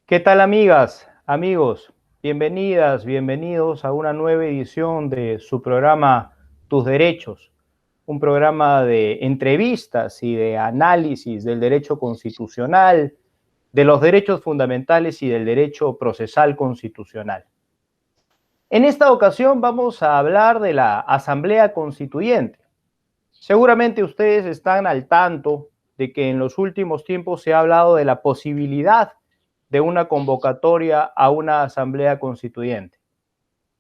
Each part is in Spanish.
¿Qué tal amigas, amigos? Bienvenidas, bienvenidos a una nueva edición de su programa Tus Derechos, un programa de entrevistas y de análisis del derecho constitucional, de los derechos fundamentales y del derecho procesal constitucional. En esta ocasión vamos a hablar de la Asamblea Constituyente. Seguramente ustedes están al tanto de que en los últimos tiempos se ha hablado de la posibilidad de una convocatoria a una asamblea constituyente.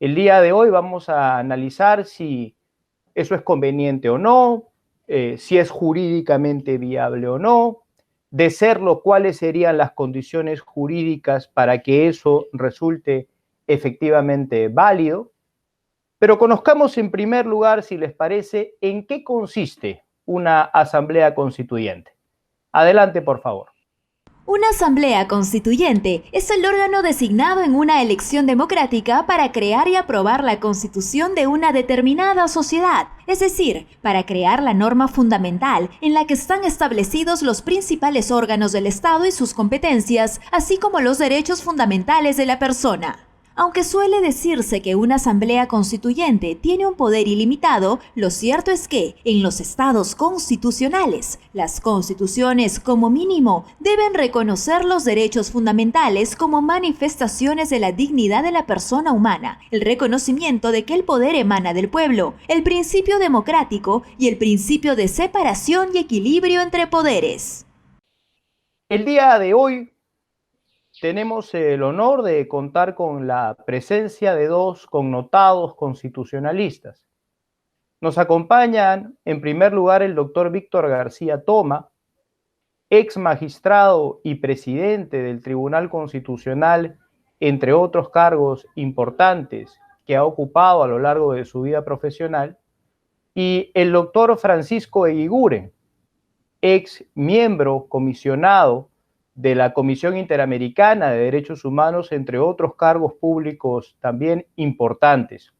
El día de hoy vamos a analizar si eso es conveniente o no, si es jurídicamente viable o no, de serlo, cuáles serían las condiciones jurídicas para que eso resulte efectivamente válido. Pero conozcamos en primer lugar, si les parece, en qué consiste una asamblea constituyente. Adelante, por favor. Una asamblea constituyente es el órgano designado en una elección democrática para crear y aprobar la constitución de una determinada sociedad, es decir, para crear la norma fundamental en la que están establecidos los principales órganos del Estado y sus competencias, así como los derechos fundamentales de la persona. Aunque suele decirse que una asamblea constituyente tiene un poder ilimitado, lo cierto es que, en los estados constitucionales, las constituciones como mínimo deben reconocer los derechos fundamentales como manifestaciones de la dignidad de la persona humana, el reconocimiento de que el poder emana del pueblo, el principio democrático y el principio de separación y equilibrio entre poderes. El día de hoy tenemos el honor de contar con la presencia de dos connotados constitucionalistas. Nos acompañan, en primer lugar, el doctor Víctor García Toma, ex magistrado y presidente del Tribunal Constitucional, entre otros cargos importantes que ha ocupado a lo largo de su vida profesional, y el doctor Francisco Eguiguren, ex miembro comisionado de la Comisión Interamericana de Derechos Humanos, entre otros cargos públicos también importantes,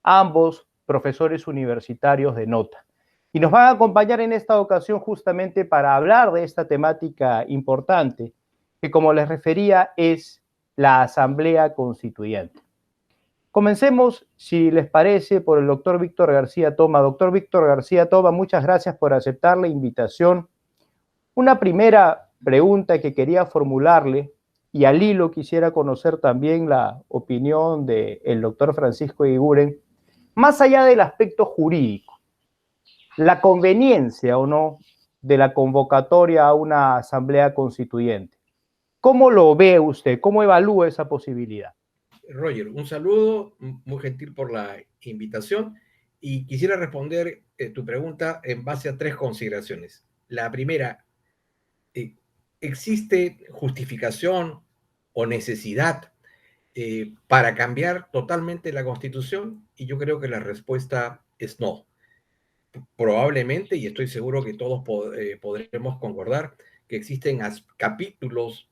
ambos profesores universitarios de nota. Y nos van a acompañar en esta ocasión justamente para hablar de esta temática importante, que como les refería es la Asamblea Constituyente. Comencemos, si les parece, por el doctor Víctor García Toma. Doctor Víctor García Toma, muchas gracias por aceptar la invitación. Una primera pregunta que quería formularle, y al hilo quisiera conocer también la opinión del doctor Francisco Eguiguren, más allá del aspecto jurídico, la conveniencia o no de la convocatoria a una asamblea constituyente. ¿Cómo lo ve usted? ¿Cómo evalúa esa posibilidad? Roger, un saludo, muy gentil por la invitación y quisiera responder tu pregunta en base a tres consideraciones. La primera, ¿existe justificación o necesidad para cambiar totalmente la Constitución? Y yo creo que la respuesta es no. Probablemente, y estoy seguro que todos podremos concordar, que existen capítulos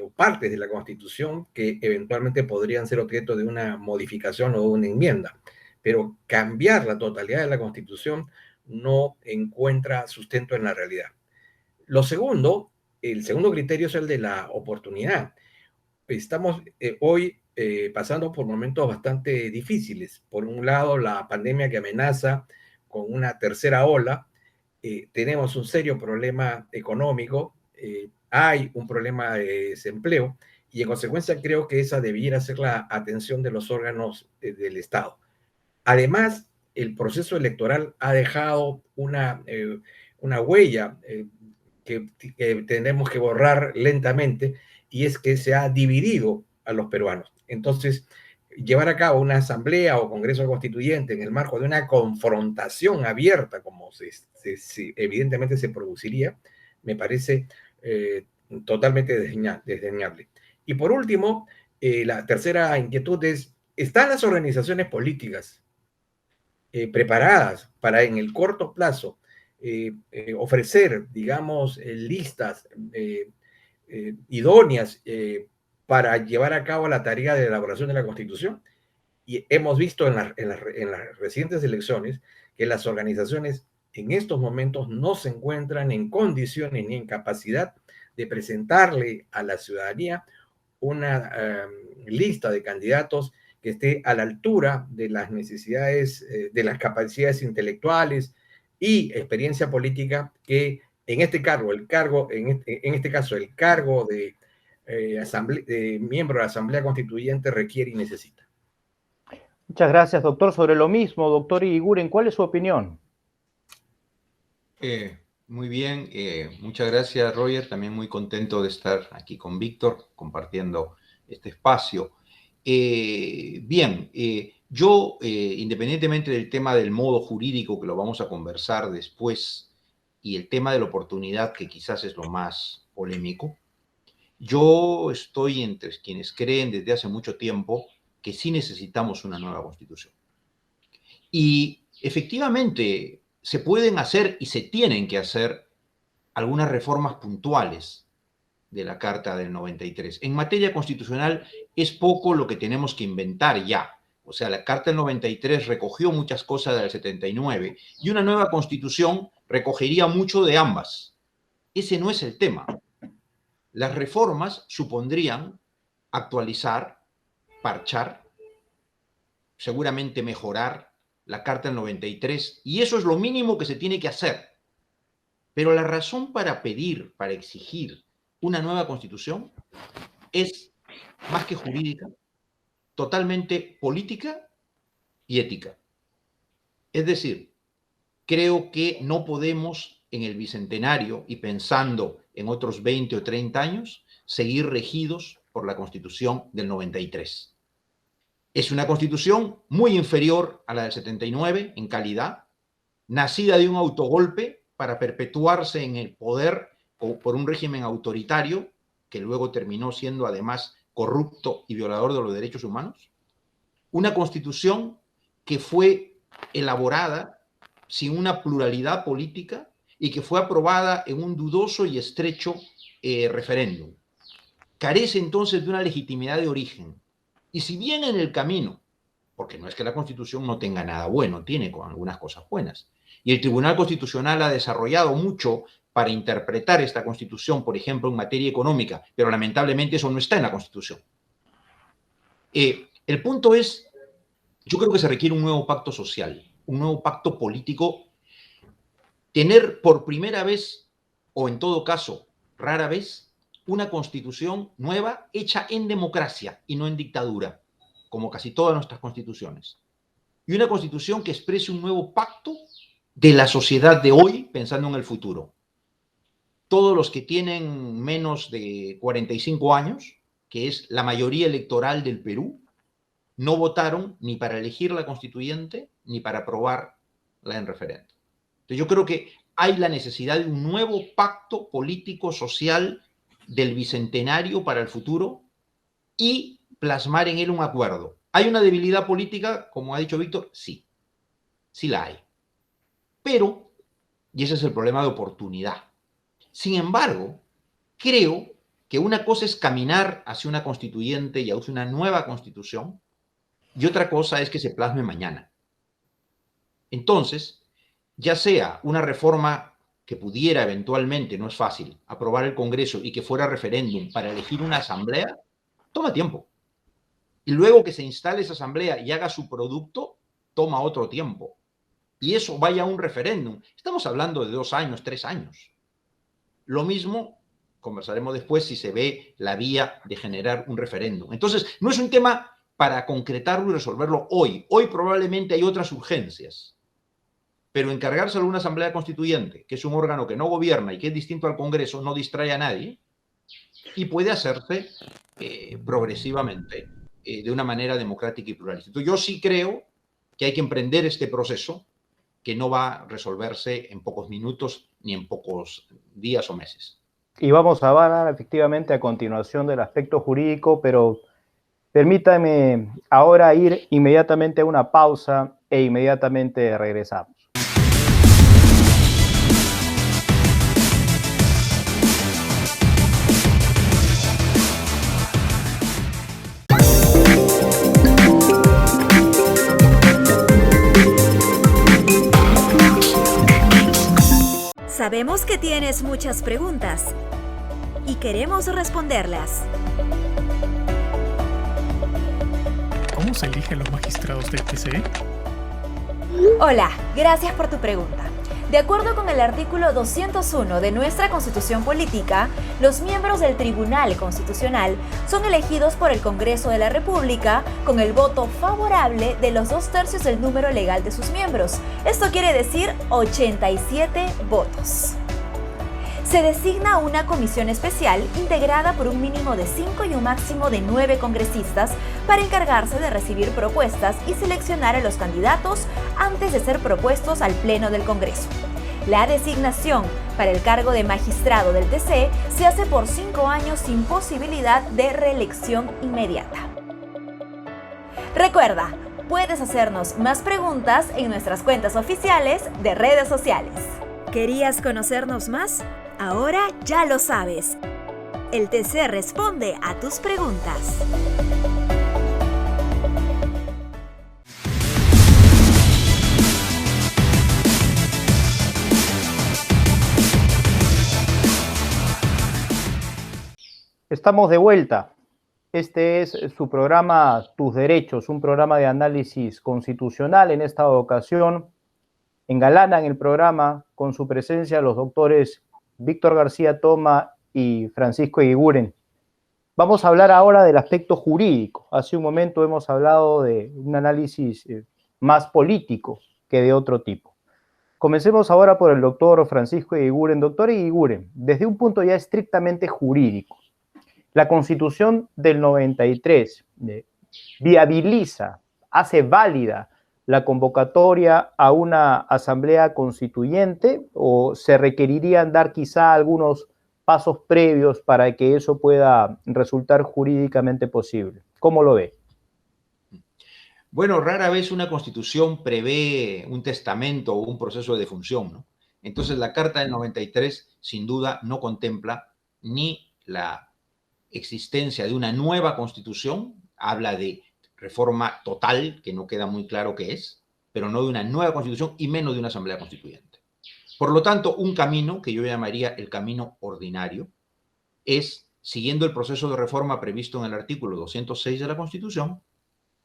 o partes de la Constitución que eventualmente podrían ser objeto de una modificación o de una enmienda, pero cambiar la totalidad de la Constitución no encuentra sustento en la realidad. El segundo criterio es el de la oportunidad. Estamos hoy pasando por momentos bastante difíciles. Por un lado, la pandemia que amenaza con una tercera ola. Tenemos un serio problema económico, hay un problema de desempleo y en consecuencia creo que esa debiera ser la atención de los órganos del Estado. Además, el proceso electoral ha dejado una huella que tenemos que borrar lentamente, y es que se ha dividido a los peruanos. Entonces, llevar a cabo una asamblea o congreso constituyente en el marco de una confrontación abierta, como evidentemente se produciría, me parece totalmente desdeñable. Y por último, la tercera inquietud es, ¿están las organizaciones políticas preparadas para en el corto plazo ofrecer, digamos, listas idóneas para llevar a cabo la tarea de elaboración de la Constitución? Y hemos visto en las recientes elecciones que las organizaciones en estos momentos no se encuentran en condiciones ni en capacidad de presentarle a la ciudadanía una lista de candidatos que esté a la altura de las necesidades, de las capacidades intelectuales y experiencia política que en este cargo, en este caso, el cargo de miembro de la Asamblea Constituyente requiere y necesita. Muchas gracias, doctor. Sobre lo mismo, doctor Iguiguren, ¿cuál es su opinión? Muy bien, muchas gracias, Roger. También muy contento de estar aquí con Víctor compartiendo este espacio. Bien, yo, independientemente del tema del modo jurídico, que lo vamos a conversar después, y el tema de la oportunidad, que quizás es lo más polémico, yo estoy entre quienes creen desde hace mucho tiempo que sí necesitamos una nueva Constitución. Y efectivamente se pueden hacer y se tienen que hacer algunas reformas puntuales de la Carta del 93. En materia constitucional es poco lo que tenemos que inventar ya. O sea, la Carta del 93 recogió muchas cosas del 79 y una nueva Constitución recogería mucho de ambas. Ese no es el tema. Las reformas supondrían actualizar, parchar, seguramente mejorar la Carta del 93, y eso es lo mínimo que se tiene que hacer. Pero la razón para pedir, para exigir una nueva Constitución es, más que jurídica, totalmente política y ética. Es decir, creo que no podemos en el bicentenario y pensando en otros 20 o 30 años, seguir regidos por la Constitución del 93. Es una Constitución muy inferior a la del 79 en calidad, nacida de un autogolpe para perpetuarse en el poder por un régimen autoritario que luego terminó siendo además corrupto y violador de los derechos humanos. Una Constitución que fue elaborada sin una pluralidad política y que fue aprobada en un dudoso y estrecho referéndum. Carece entonces de una legitimidad de origen. Y si bien en el camino, porque no es que la Constitución no tenga nada bueno, tiene algunas cosas buenas, y el Tribunal Constitucional ha desarrollado mucho para interpretar esta Constitución, por ejemplo, en materia económica, pero lamentablemente eso no está en la Constitución. El punto es, yo creo que se requiere un nuevo pacto social, un nuevo pacto político, tener por primera vez, o en todo caso, rara vez, una Constitución nueva hecha en democracia y no en dictadura, como casi todas nuestras constituciones. Y una Constitución que exprese un nuevo pacto de la sociedad de hoy pensando en el futuro. Todos los que tienen menos de 45 años, que es la mayoría electoral del Perú, no votaron ni para elegir la constituyente ni para aprobarla en referéndum. Entonces yo creo que hay la necesidad de un nuevo pacto político, social, del bicentenario para el futuro y plasmar en él un acuerdo. ¿Hay una debilidad política, como ha dicho Víctor? Sí, sí la hay. Pero, y ese es el problema de oportunidad. Sin embargo, creo que una cosa es caminar hacia una constituyente y hacia una nueva constitución, y otra cosa es que se plasme mañana. Entonces, ya sea una reforma que pudiera eventualmente, no es fácil, aprobar el Congreso y que fuera referéndum para elegir una asamblea, toma tiempo. Y luego que se instale esa asamblea y haga su producto, toma otro tiempo. Y eso vaya a un referéndum. Estamos hablando de 2 años, 3 años. Lo mismo, conversaremos después, si se ve la vía de generar un referéndum. Entonces, no es un tema para concretarlo y resolverlo hoy. Hoy probablemente hay otras urgencias. Pero encargárselo a una asamblea constituyente, que es un órgano que no gobierna y que es distinto al Congreso, no distrae a nadie y puede hacerse progresivamente, de una manera democrática y pluralista. Entonces, yo sí creo que hay que emprender este proceso que no va a resolverse en pocos minutos ni en pocos días o meses. Y vamos a hablar efectivamente a continuación del aspecto jurídico, pero permítame ahora ir inmediatamente a una pausa e inmediatamente regresamos. Sabemos que tienes muchas preguntas y queremos responderlas. ¿Cómo se eligen los magistrados del TC? Hola, gracias por tu pregunta. De acuerdo con el artículo 201 de nuestra Constitución Política, los miembros del Tribunal Constitucional son elegidos por el Congreso de la República con el voto favorable de los 2/3 del número legal de sus miembros. Esto quiere decir 87 votos. Se designa una comisión especial integrada por un mínimo de 5 y un máximo de 9 congresistas para encargarse de recibir propuestas y seleccionar a los candidatos antes de ser propuestos al Pleno del Congreso. La designación para el cargo de magistrado del TC se hace por 5 años sin posibilidad de reelección inmediata. Recuerda, puedes hacernos más preguntas en nuestras cuentas oficiales de redes sociales. ¿Querías conocernos más? Ahora ya lo sabes. El TC responde a tus preguntas. Estamos de vuelta. Este es su programa Tus Derechos, un programa de análisis constitucional. En esta ocasión engalanan el programa con su presencia los doctores Víctor García Toma y Francisco Eguiguren. Vamos a hablar ahora del aspecto jurídico. Hace un momento hemos hablado de un análisis más político que de otro tipo. Comencemos ahora por el doctor Francisco Eguiguren. Doctor Eguiguren, desde un punto ya estrictamente jurídico, la Constitución del 93 viabiliza, hace válida la convocatoria a una asamblea constituyente, o se requerirían dar quizá algunos pasos previos para que eso pueda resultar jurídicamente posible? ¿Cómo lo ve? Bueno, rara vez una constitución prevé un testamento o un proceso de defunción, ¿no? Entonces la Carta del 93 sin duda no contempla ni la existencia de una nueva constitución, habla de reforma total, que no queda muy claro qué es, pero no de una nueva constitución y menos de una asamblea constituyente. Por lo tanto, un camino que yo llamaría el camino ordinario es, siguiendo el proceso de reforma previsto en el artículo 206 de la Constitución,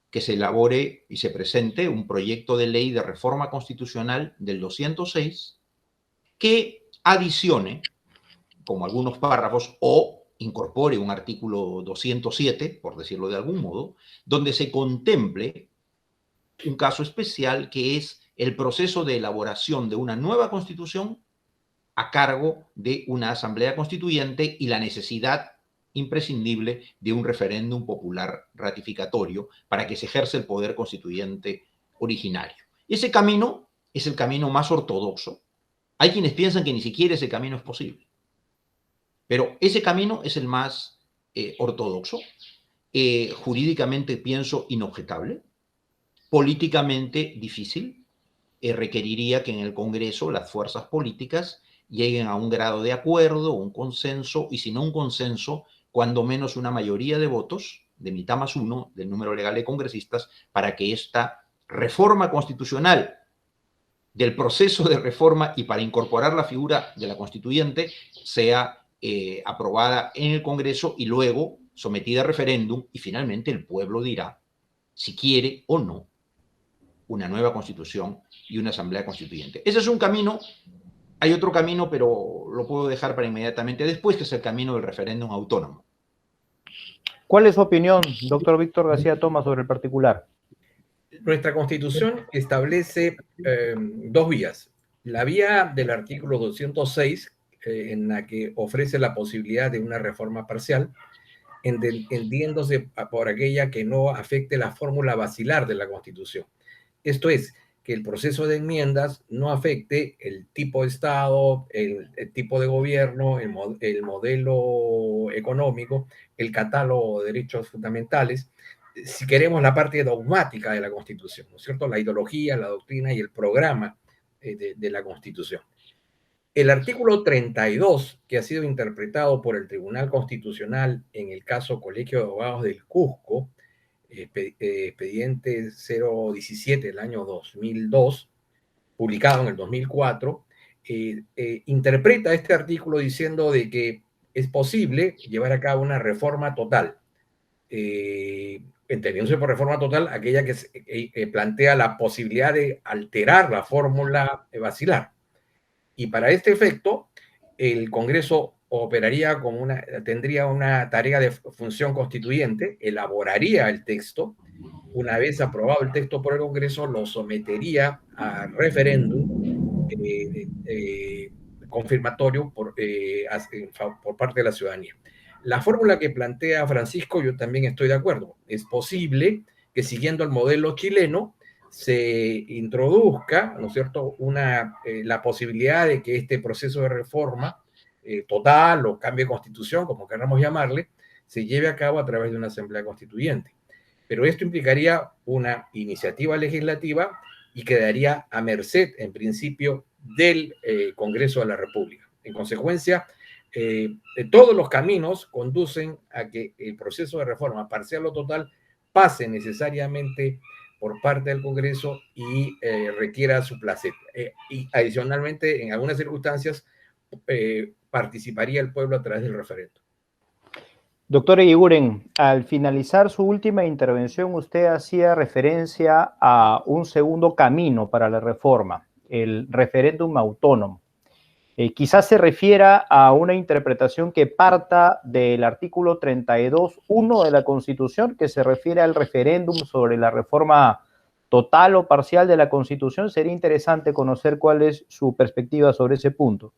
que se elabore y se presente un proyecto de ley de reforma constitucional del 206 que adicione, como algunos párrafos, o incorpore un artículo 207, por decirlo de algún modo, donde se contemple un caso especial que es el proceso de elaboración de una nueva constitución a cargo de una asamblea constituyente y la necesidad imprescindible de un referéndum popular ratificatorio para que se ejerza el poder constituyente originario. Ese camino es el camino más ortodoxo. Hay quienes piensan que ni siquiera ese camino es posible. Pero ese camino es el más ortodoxo, jurídicamente pienso inobjetable, políticamente difícil, requeriría que en el Congreso las fuerzas políticas lleguen a un grado de acuerdo, un consenso, y si no un consenso, cuando menos una mayoría de votos, de mitad más uno del número legal de congresistas, para que esta reforma constitucional del proceso de reforma y para incorporar la figura de la constituyente sea aprobada en el Congreso y luego sometida a referéndum, y finalmente el pueblo dirá si quiere o no una nueva constitución y una asamblea constituyente. Ese es un camino. Hay otro camino, pero lo puedo dejar para inmediatamente después, que es el camino del referéndum autónomo. ¿Cuál es su opinión, doctor Víctor García Toma, sobre el particular? Nuestra Constitución establece dos vías. La vía del artículo 206, en la que ofrece la posibilidad de una reforma parcial, entendiéndose por aquella que no afecte la fórmula basilar de la Constitución. Esto es, que el proceso de enmiendas no afecte el tipo de Estado, el tipo de gobierno, el modelo económico, el catálogo de derechos fundamentales, si queremos la parte dogmática de la Constitución, ¿no es cierto? La ideología, la doctrina y el programa de la Constitución. El artículo 32, que ha sido interpretado por el Tribunal Constitucional en el caso Colegio de Abogados del Cusco, expediente 017 del año 2002, publicado en el 2004, interpreta este artículo diciendo de que es posible llevar a cabo una reforma total, entendiéndose por reforma total aquella que plantea la posibilidad de alterar la fórmula basilar. Y para este efecto, el Congreso operaría como tendría una tarea de función constituyente, elaboraría el texto, una vez aprobado el texto por el Congreso, lo sometería a referéndum confirmatorio por parte de la ciudadanía. La fórmula que plantea Francisco, yo también estoy de acuerdo. Es posible que siguiendo el modelo chileno se introduzca, ¿no es cierto?, la posibilidad de que este proceso de reforma total o cambio de constitución, como queramos llamarle, se lleve a cabo a través de una asamblea constituyente. Pero esto implicaría una iniciativa legislativa y quedaría a merced, en principio, del Congreso de la República. En consecuencia, todos los caminos conducen a que el proceso de reforma parcial o total pase necesariamente por parte del Congreso y requiera su placer. Y adicionalmente, en algunas circunstancias, participaría el pueblo a través del referendo. Doctor Eguiguren, al finalizar su última intervención, usted hacía referencia a un segundo camino para la reforma, el referéndum autónomo. Quizás se refiera a una interpretación que parta del artículo 32.1 de la Constitución, que se refiere al referéndum sobre la reforma total o parcial de la Constitución. Sería interesante conocer cuál es su perspectiva sobre ese punto.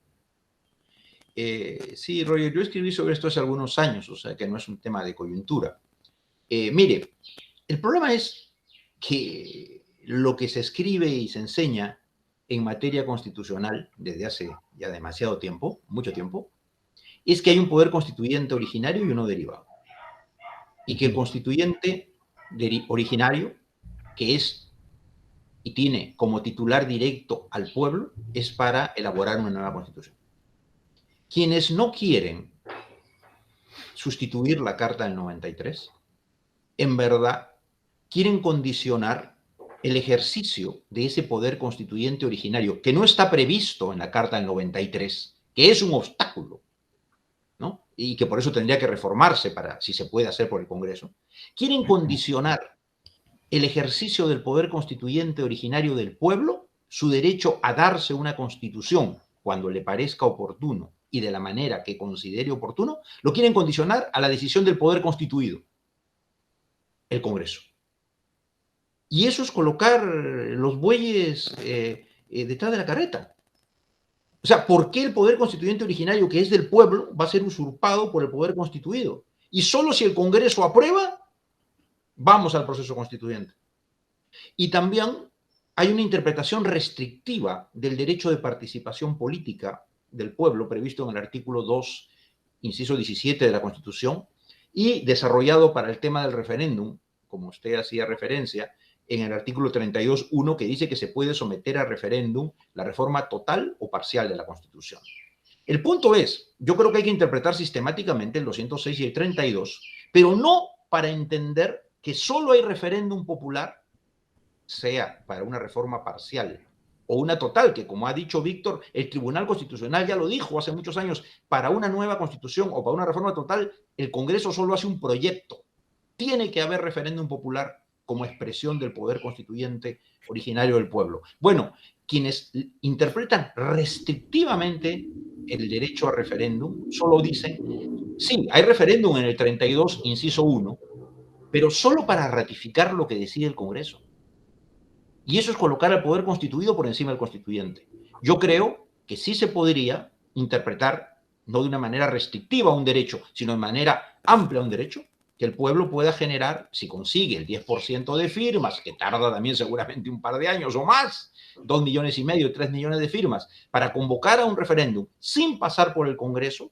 Sí, Roger, yo escribí sobre esto hace algunos años, o sea que no es un tema de coyuntura. Mire, el problema es que lo que se escribe y se enseña en materia constitucional desde hace ya demasiado tiempo, mucho tiempo, es que hay un poder constituyente originario y uno derivado. Y que el constituyente originario, que es y tiene como titular directo al pueblo, es para elaborar una nueva constitución. Quienes no quieren sustituir la Carta del 93, en verdad quieren condicionar el ejercicio de ese poder constituyente originario, que no está previsto en la Carta del 93, que es un obstáculo, ¿no? Y que por eso tendría que reformarse para, si se puede hacer por el Congreso. Quieren condicionar el ejercicio del poder constituyente originario del pueblo, su derecho a darse una constitución cuando le parezca oportuno y de la manera que considere oportuno, lo quieren condicionar a la decisión del poder constituido, el Congreso. Y eso es colocar los bueyes detrás de la carreta. O sea, ¿por qué el poder constituyente originario, que es del pueblo, va a ser usurpado por el poder constituido? Y solo si el Congreso aprueba, vamos al proceso constituyente. Y también hay una interpretación restrictiva del derecho de participación política del pueblo previsto en el artículo 2, inciso 17 de la Constitución y desarrollado para el tema del referéndum, como usted hacía referencia, en el artículo 32.1, que dice que se puede someter a referéndum la reforma total o parcial de la Constitución. El punto es, yo creo que hay que interpretar sistemáticamente el 206 y el 32, pero no para entender que solo hay referéndum popular, sea para una reforma parcial o una total, que como ha dicho Víctor, el Tribunal Constitucional ya lo dijo hace muchos años, para una nueva constitución o para una reforma total, el Congreso solo hace un proyecto. Tiene que haber referéndum popular como expresión del poder constituyente originario del pueblo. Bueno, quienes interpretan restrictivamente el derecho a referéndum solo dicen, sí, hay referéndum en el 32, inciso 1, pero solo para ratificar lo que decide el Congreso. Y eso es colocar al poder constituido por encima del constituyente. Yo creo que sí se podría interpretar, no de una manera restrictiva un derecho, sino de manera amplia un derecho, que el pueblo pueda generar, si consigue el 10% de firmas, que tarda también seguramente un par de años o más, 2,5 millones, 3 millones de firmas, para convocar a un referéndum sin pasar por el Congreso,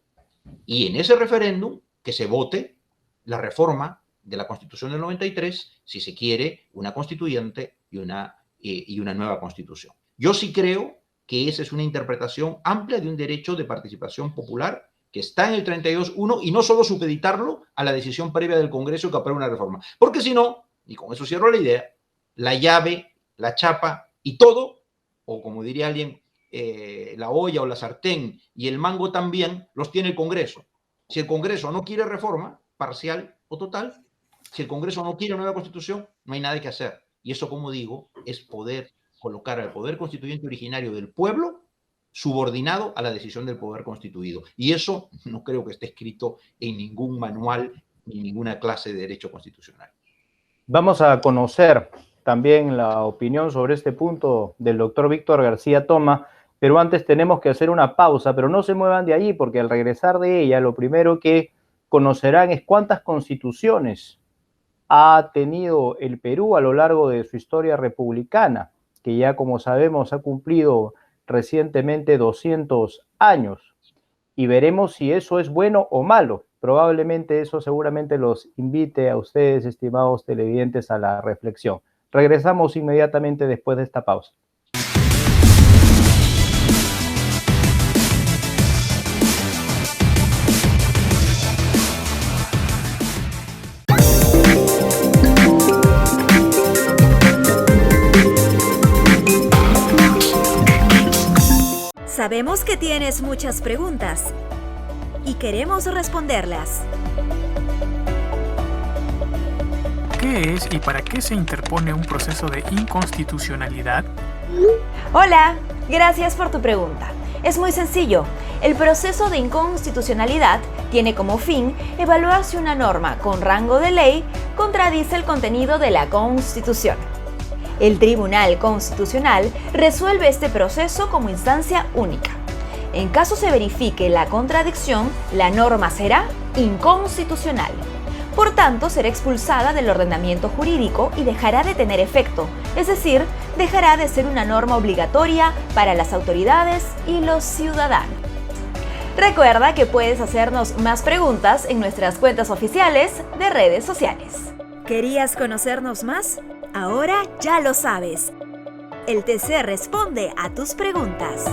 y en ese referéndum que se vote la reforma de la Constitución del 93, si se quiere una constituyente y una nueva constitución. Yo sí creo que esa es una interpretación amplia de un derecho de participación popular que está en el 32.1 y no solo supeditarlo a la decisión previa del Congreso que apruebe una reforma. Porque si no, y con eso cierro la idea, la llave, la chapa y todo, o como diría alguien, la olla o la sartén y el mango también, los tiene el Congreso. Si el Congreso no quiere reforma, parcial o total, Si el Congreso no quiere una nueva constitución, no hay nada que hacer. Y eso, como digo, es poder colocar al poder constituyente originario del pueblo subordinado a la decisión del poder constituido. Y eso no creo que esté escrito en ningún manual ni ninguna clase de derecho constitucional. Vamos a conocer también la opinión sobre este punto del doctor Víctor García Toma, pero antes tenemos que hacer una pausa, pero no se muevan de allí porque al regresar de ella, lo primero que conocerán es cuántas constituciones ha tenido el Perú a lo largo de su historia republicana, que ya como sabemos ha cumplido recientemente 200 años, y veremos si eso es bueno o malo. Probablemente eso seguramente los invite a ustedes, estimados televidentes, a la reflexión. Regresamos inmediatamente después de esta pausa. Sabemos que tienes muchas preguntas y queremos responderlas. ¿Qué es y para qué se interpone un proceso de inconstitucionalidad? Hola, gracias por tu pregunta. Es muy sencillo. El proceso de inconstitucionalidad tiene como fin evaluar si una norma con rango de ley contradice el contenido de la Constitución. El Tribunal Constitucional resuelve este proceso como instancia única. En caso se verifique la contradicción, la norma será inconstitucional. Por tanto, será expulsada del ordenamiento jurídico y dejará de tener efecto, es decir, dejará de ser una norma obligatoria para las autoridades y los ciudadanos. Recuerda que puedes hacernos más preguntas en nuestras cuentas oficiales de redes sociales. ¿Querías conocernos más? Ahora ya lo sabes. El TC responde a tus preguntas.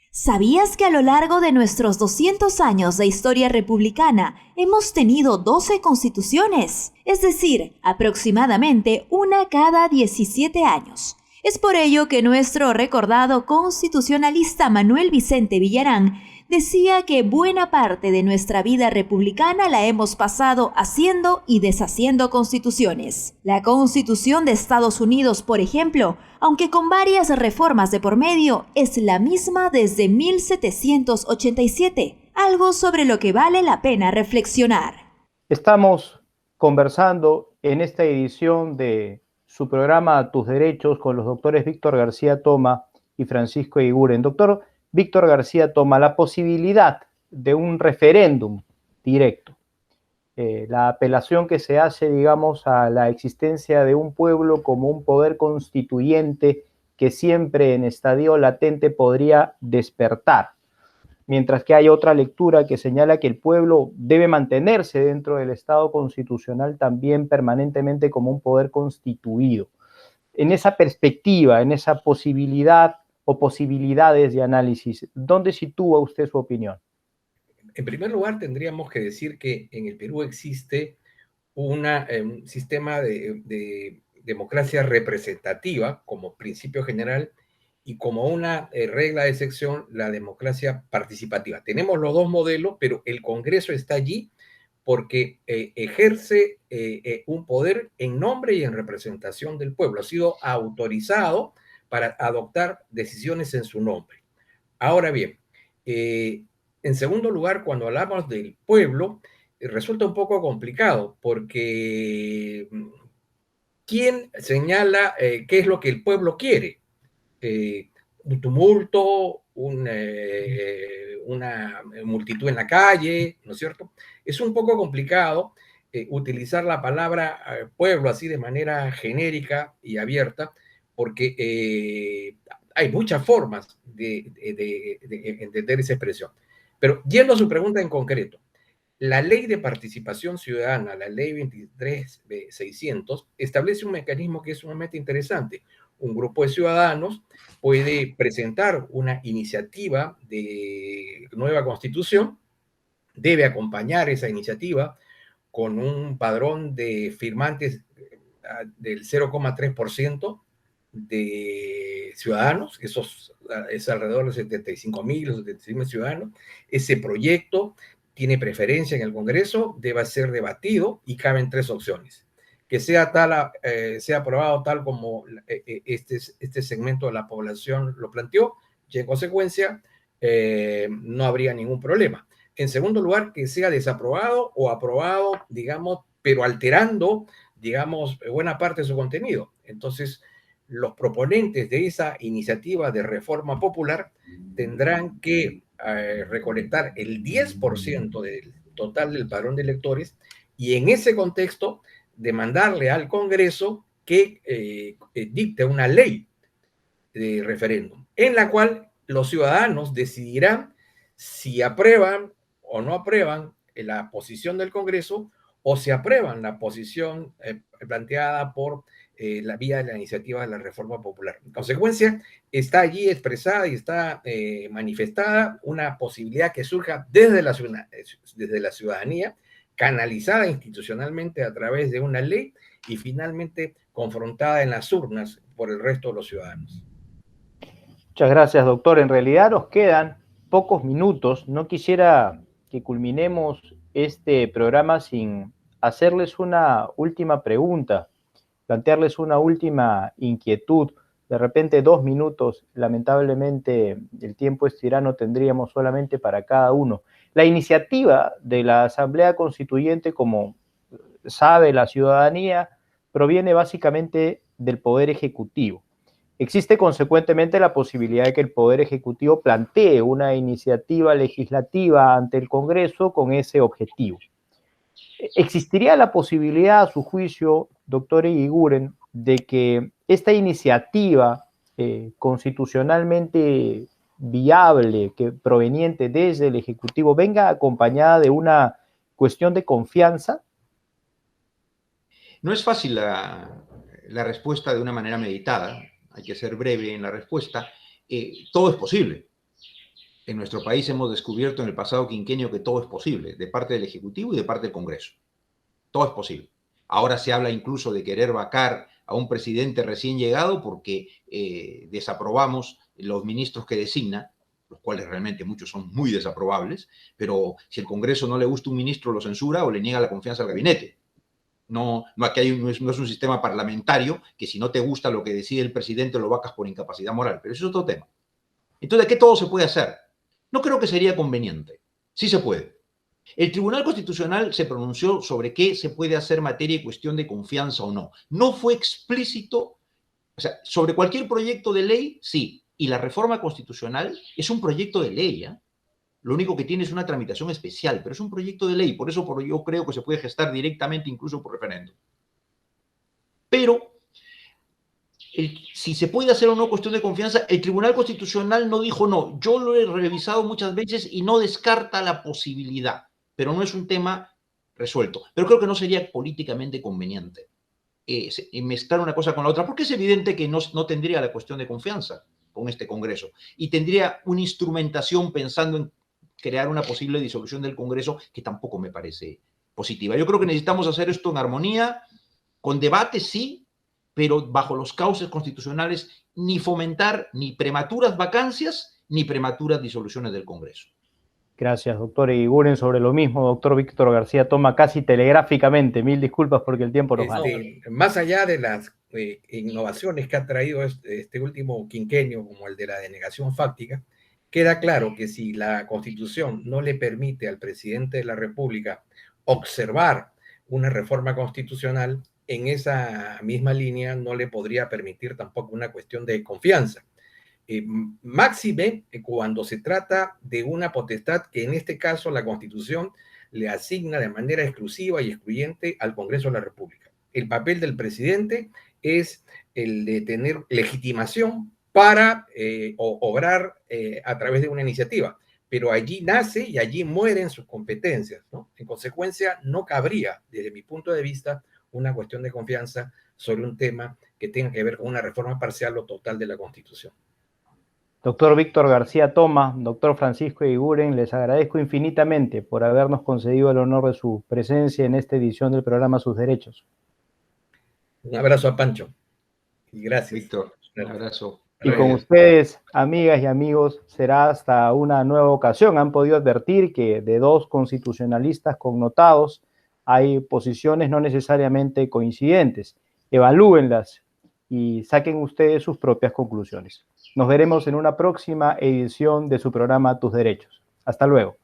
¿Sabías que a lo largo de nuestros 200 años de historia republicana hemos tenido 12 constituciones? Es decir, aproximadamente una cada 17 años. Es por ello que nuestro recordado constitucionalista Manuel Vicente Villarán decía que buena parte de nuestra vida republicana la hemos pasado haciendo y deshaciendo constituciones. La Constitución de Estados Unidos, por ejemplo, aunque con varias reformas de por medio, es la misma desde 1787, algo sobre lo que vale la pena reflexionar. Estamos conversando en esta edición de su programa Tus Derechos con los doctores Víctor García Toma y Francisco Eguiguren. Doctor Víctor García Toma, la posibilidad de un referéndum directo, la apelación que se hace, digamos, a la existencia de un pueblo como un poder constituyente que siempre en estadio latente podría despertar, mientras que hay otra lectura que señala que el pueblo debe mantenerse dentro del Estado constitucional también permanentemente como un poder constituido. En esa perspectiva, en esa posibilidad o posibilidades de análisis, ¿dónde sitúa usted su opinión? En primer lugar, tendríamos que decir que en el Perú existe un sistema de democracia representativa como principio general y como una regla de excepción, la democracia participativa. Tenemos los dos modelos, pero el Congreso está allí porque ejerce un poder en nombre y en representación del pueblo. Ha sido autorizado para adoptar decisiones en su nombre. Ahora bien, en segundo lugar, cuando hablamos del pueblo, resulta un poco complicado porque ¿quién señala qué es lo que el pueblo quiere? Un tumulto, una multitud en la calle, ¿no es cierto? Es un poco complicado utilizar la palabra pueblo así de manera genérica y abierta, porque hay muchas formas de entender esa expresión. Pero yendo a su pregunta en concreto, la ley de participación ciudadana, la ley 23.600, establece un mecanismo que es sumamente interesante. Un grupo de ciudadanos puede presentar una iniciativa de nueva constitución, debe acompañar esa iniciativa con un padrón de firmantes del 0,3% de ciudadanos, es alrededor de 75.000 o 75.000 ciudadanos. Ese proyecto tiene preferencia en el Congreso, debe ser debatido y caben tres opciones. Que sea aprobado tal como este segmento de la población lo planteó, y en consecuencia no habría ningún problema. En segundo lugar, que sea desaprobado o aprobado, digamos, pero alterando, digamos, buena parte de su contenido. Entonces, los proponentes de esa iniciativa de reforma popular tendrán que recolectar el 10% del total del padrón de electores y en ese contexto demandarle al Congreso que dicte una ley de referéndum, en la cual los ciudadanos decidirán si aprueban o no aprueban la posición del Congreso o si aprueban la posición planteada por la vía de la iniciativa de la reforma popular. En consecuencia, está allí expresada y está manifestada una posibilidad que surja desde la ciudadanía, canalizada institucionalmente a través de una ley y finalmente confrontada en las urnas por el resto de los ciudadanos. Muchas gracias, doctor. En realidad nos quedan pocos minutos. No quisiera que culminemos este programa sin hacerles una última pregunta, plantearles una última inquietud. De repente 2 minutos, lamentablemente el tiempo es tirano, tendríamos solamente para cada uno. La iniciativa de la Asamblea Constituyente, como sabe la ciudadanía, proviene básicamente del Poder Ejecutivo. Existe consecuentemente la posibilidad de que el Poder Ejecutivo plantee una iniciativa legislativa ante el Congreso con ese objetivo. ¿Existiría la posibilidad, a su juicio, doctor Eguiguren, de que esta iniciativa constitucionalmente viable, proveniente desde el Ejecutivo, venga acompañada de una cuestión de confianza? No es fácil la respuesta de una manera meditada. Hay que ser breve en la respuesta. Todo es posible. En nuestro país hemos descubierto en el pasado quinquenio que todo es posible, de parte del Ejecutivo y de parte del Congreso. Todo es posible. Ahora se habla incluso de querer vacar a un presidente recién llegado porque desaprobamos los ministros que designa, los cuales realmente muchos son muy desaprobables, pero si el Congreso no le gusta un ministro, lo censura o le niega la confianza al gabinete. Aquí no es un sistema parlamentario que si no te gusta lo que decide el presidente lo vacas por incapacidad moral, pero eso es otro tema. Entonces, ¿qué todo se puede hacer? No creo que sería conveniente. Sí se puede. El Tribunal Constitucional se pronunció sobre qué se puede hacer materia y cuestión de confianza o no. No fue explícito, o sea, sobre cualquier proyecto de ley, sí. Y la reforma constitucional es un proyecto de ley, ¿eh? Lo único que tiene es una tramitación especial, pero es un proyecto de ley, por eso yo creo que se puede gestar directamente incluso por referéndum. Pero, si se puede hacer o no cuestión de confianza, el Tribunal Constitucional no dijo no. Yo lo he revisado muchas veces y no descarta la posibilidad, pero no es un tema resuelto. Pero creo que no sería políticamente conveniente mezclar una cosa con la otra, porque es evidente que no tendría la cuestión de confianza con este Congreso y tendría una instrumentación pensando en crear una posible disolución del Congreso que tampoco me parece positiva. Yo creo que necesitamos hacer esto en armonía, con debate, sí, pero bajo los cauces constitucionales, ni fomentar ni prematuras vacancias ni prematuras disoluciones del Congreso. Gracias, doctor Eguiguren. Sobre lo mismo, doctor Víctor García Toma, casi telegráficamente. Mil disculpas porque el tiempo nos gana. Más allá de las innovaciones que ha traído este último quinquenio, como el de la denegación fáctica, queda claro que si la Constitución no le permite al presidente de la República observar una reforma constitucional, en esa misma línea no le podría permitir tampoco una cuestión de confianza. Máxime cuando se trata de una potestad que en este caso la Constitución le asigna de manera exclusiva y excluyente al Congreso de la República. El papel del presidente es el de tener legitimación para obrar a través de una iniciativa, pero allí nace y allí mueren sus competencias, ¿no? En consecuencia, no cabría, desde mi punto de vista, una cuestión de confianza sobre un tema que tenga que ver con una reforma parcial o total de la Constitución. Doctor Víctor García Toma, doctor Francisco Eguiguren, les agradezco infinitamente por habernos concedido el honor de su presencia en esta edición del programa Sus Derechos. Un abrazo a Pancho. Y gracias. Víctor, un abrazo. Y con ustedes, amigas y amigos, será hasta una nueva ocasión. Han podido advertir que de dos constitucionalistas connotados hay posiciones no necesariamente coincidentes. Evalúenlas y saquen ustedes sus propias conclusiones. Nos veremos en una próxima edición de su programa Tus Derechos. Hasta luego.